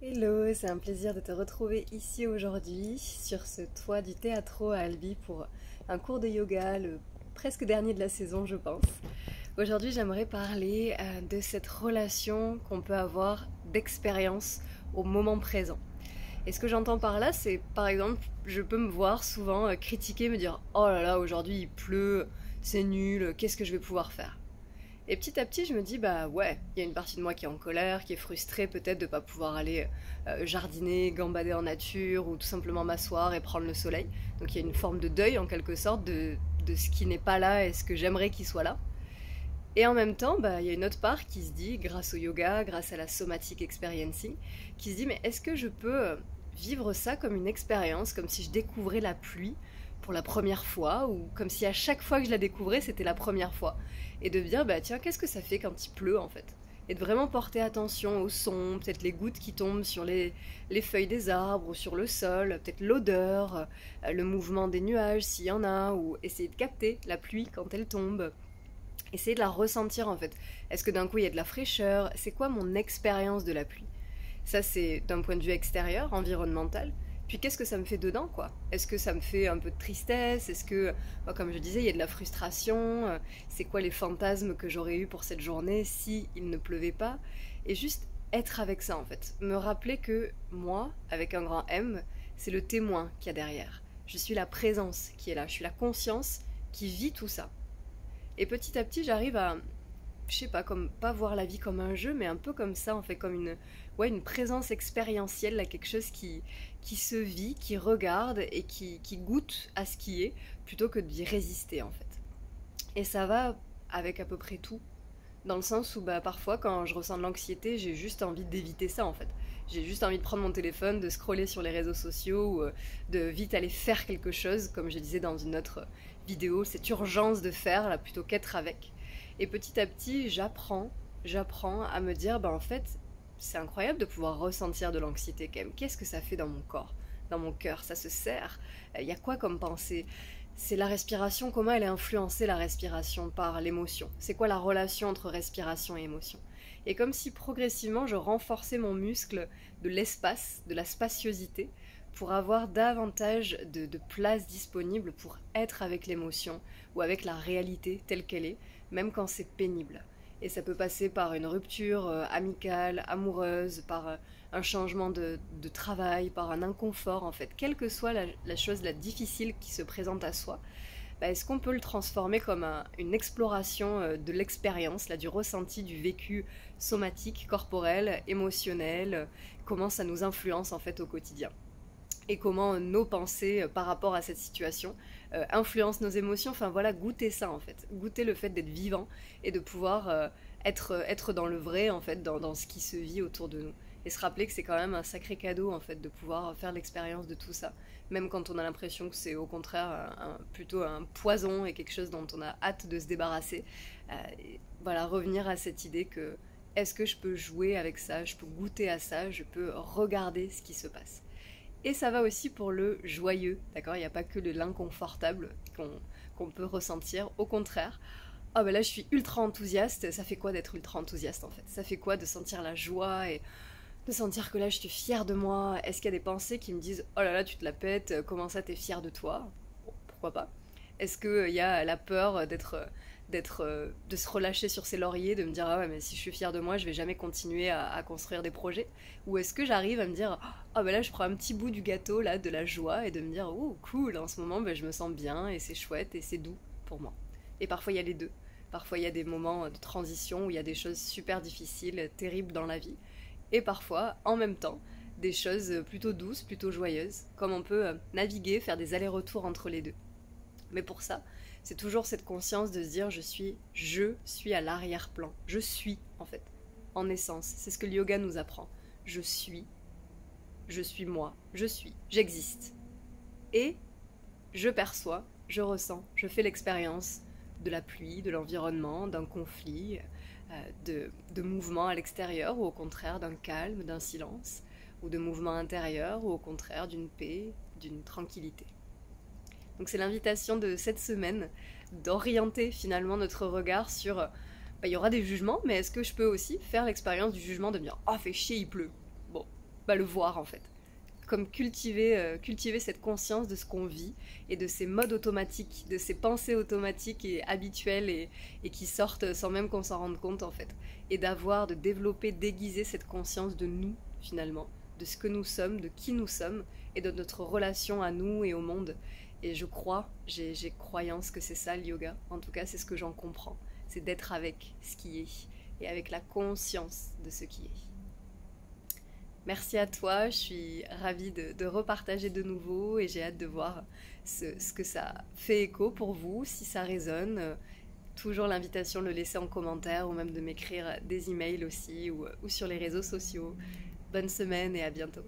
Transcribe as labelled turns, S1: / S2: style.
S1: Hello, c'est un plaisir de te retrouver ici aujourd'hui sur ce toit du Teatro à Albi pour un cours de yoga, le presque dernier de la saison je pense. Aujourd'hui j'aimerais parler de cette relation qu'on peut avoir d'expérience au moment présent. Et ce que j'entends par là, c'est par exemple, je peux me voir souvent critiquer, me dire oh là là, aujourd'hui il pleut, c'est nul, qu'est-ce que je vais pouvoir faire? Et petit à petit, je me dis, bah ouais, il y a une partie de moi qui est en colère, qui est frustrée peut-être de ne pas pouvoir aller jardiner, gambader en nature ou tout simplement m'asseoir et prendre le soleil. Donc il y a une forme de deuil en quelque sorte de ce qui n'est pas là et ce que j'aimerais qu'il soit là. Et en même temps, bah, il y a une autre part qui se dit, grâce au yoga, grâce à la somatic experiencing, qui se dit, mais est-ce que je peux vivre ça comme une expérience, comme si je découvrais la pluie pour la première fois, ou comme si à chaque fois que je la découvrais, c'était la première fois. Et de me dire, bah tiens, qu'est-ce que ça fait quand il pleut en fait? Et de vraiment porter attention au son, peut-être les gouttes qui tombent sur les feuilles des arbres ou sur le sol, peut-être l'odeur, le mouvement des nuages s'il y en a, ou essayer de capter la pluie quand elle tombe. Essayer de la ressentir en fait. Est-ce que d'un coup il y a de la fraîcheur? C'est quoi mon expérience de la pluie? Ça c'est d'un point de vue extérieur, environnemental. Puis qu'est-ce que ça me fait dedans quoi? Est-ce que ça me fait un peu de tristesse? Est-ce que, comme je disais, il y a de la frustration? C'est quoi les fantasmes que j'aurais eu pour cette journée si il ne pleuvait pas? Et juste être avec ça en fait. Me rappeler que moi, avec un grand M, c'est le témoin qu'il y a derrière. Je suis la présence qui est là. Je suis la conscience qui vit tout ça. Et petit à petit, j'arrive à, je sais pas, comme pas voir la vie comme un jeu, mais un peu comme ça, en fait, comme une présence expérientielle, là, quelque chose qui se vit, qui regarde et qui goûte à ce qui est, plutôt que d'y résister, en fait. Et ça va avec à peu près tout, dans le sens où bah, parfois, quand je ressens de l'anxiété, j'ai juste envie d'éviter ça, en fait. J'ai juste envie de prendre mon téléphone, de scroller sur les réseaux sociaux, ou de vite aller faire quelque chose, comme je disais dans une autre vidéo, cette urgence de faire, là, plutôt qu'être avec. Et petit à petit, j'apprends à me dire, bah en fait, c'est incroyable de pouvoir ressentir de l'anxiété quand même. Qu'est-ce que ça fait dans mon corps, dans mon cœur? Ça se serre. Il y a quoi comme pensée? C'est la respiration, comment elle est influencée la respiration par l'émotion? C'est quoi la relation entre respiration et émotion? Et comme si progressivement je renforçais mon muscle de l'espace, de la spaciosité, pour avoir davantage de place disponible pour être avec l'émotion ou avec la réalité telle qu'elle est, même quand c'est pénible. Et ça peut passer par une rupture amicale, amoureuse, par un changement de travail, par un inconfort en fait. Quelle que soit la chose la difficile qui se présente à soi, bah, est-ce qu'on peut le transformer comme une exploration de l'expérience, là, du ressenti, du vécu somatique, corporel, émotionnel, comment ça nous influence en fait au quotidien? Et comment nos pensées par rapport à cette situation influencent nos émotions. Enfin voilà, goûter ça en fait. Goûter le fait d'être vivant et de pouvoir être dans le vrai en fait, dans ce qui se vit autour de nous. Et se rappeler que c'est quand même un sacré cadeau en fait de pouvoir faire l'expérience de tout ça. Même quand on a l'impression que c'est au contraire plutôt un poison et quelque chose dont on a hâte de se débarrasser. Voilà, revenir à cette idée que est-ce que je peux jouer avec ça, je peux goûter à ça, je peux regarder ce qui se passe. Et ça va aussi pour le joyeux, d'accord? Il n'y a pas que l'inconfortable qu'on peut ressentir. Au contraire, ah ben là je suis ultra enthousiaste, ça fait quoi d'être ultra enthousiaste en fait? Ça fait quoi de sentir la joie et de sentir que là je suis fière de moi? Est-ce qu'il y a des pensées qui me disent oh là là tu te la pètes, comment ça t'es fière de toi? Bon, pourquoi pas? Est-ce qu'il y a la peur de se relâcher sur ses lauriers, de me dire ah ouais mais si je suis fière de moi je vais jamais continuer à construire des projets? Ou est-ce que j'arrive à me dire ah ben là je prends un petit bout du gâteau là de la joie et de me dire oh cool en ce moment ben, je me sens bien et c'est chouette et c'est doux pour moi. Et parfois il y a les deux. Parfois il y a des moments de transition où il y a des choses super difficiles, terribles dans la vie. Et parfois en même temps des choses plutôt douces, plutôt joyeuses, comme on peut naviguer, faire des allers-retours entre les deux. Mais pour ça, c'est toujours cette conscience de se dire je suis à l'arrière-plan. Je suis, en fait, en essence. C'est ce que le yoga nous apprend. Je suis moi, j'existe. Et je perçois, je ressens, je fais l'expérience de la pluie, de l'environnement, d'un conflit, de mouvements à l'extérieur, ou au contraire d'un calme, d'un silence, ou de mouvements intérieurs, ou au contraire d'une paix, d'une tranquillité. Donc c'est l'invitation de cette semaine d'orienter finalement notre regard sur il y aura des jugements, mais est-ce que je peux aussi faire l'expérience du jugement de me dire oh fait chier il pleut. Bon, le voir en fait. Comme cultiver cette conscience de ce qu'on vit et de ces modes automatiques, de ces pensées automatiques et habituelles et qui sortent sans même qu'on s'en rende compte en fait. Et de développer, d'aiguiser cette conscience de nous finalement, de ce que nous sommes, de qui nous sommes et de notre relation à nous et au monde. Et j'ai croyance que c'est ça le yoga. En tout cas, c'est ce que j'en comprends. C'est d'être avec ce qui est et avec la conscience de ce qui est. Merci à toi, je suis ravie de repartager de nouveau et j'ai hâte de voir ce que ça fait écho pour vous, si ça résonne. Toujours l'invitation de le laisser en commentaire ou même de m'écrire des emails aussi ou sur les réseaux sociaux. Bonne semaine et à bientôt.